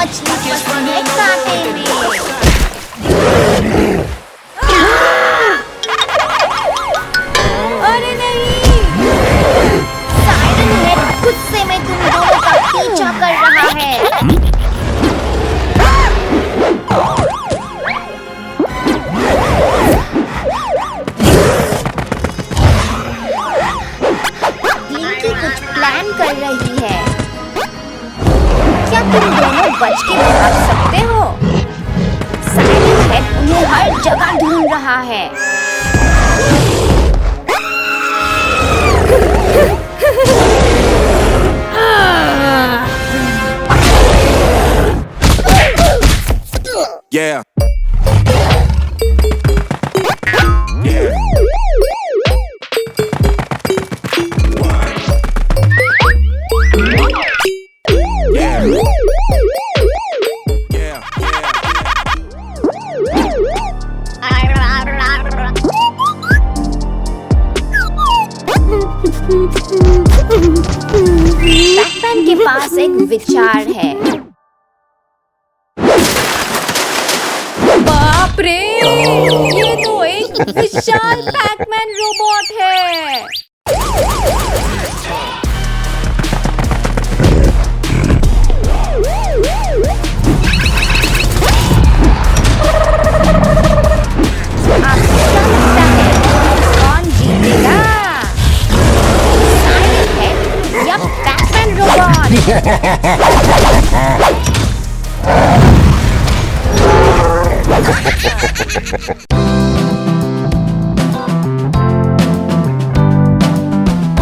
मछली फंसी है कांटे में। अरे नहीं, साइरन हेड गुस्से में तुम दोनों का पीछा कर रहा है। ब्लिंकी कुछ प्लान कर रही है। क्या तुम दोनों बच के भाग सकते हो? साइरन हेड उन्हें हर जगह ढूंढ रहा है। Yeah. पैकमैन के पास एक विचार है। बाप रे, ये तो एक विशाल पैकमैन रोबोट है। आपको क्या लगता है कौन जीतेगा? साइरन हेड या पैकमैन रोबोट?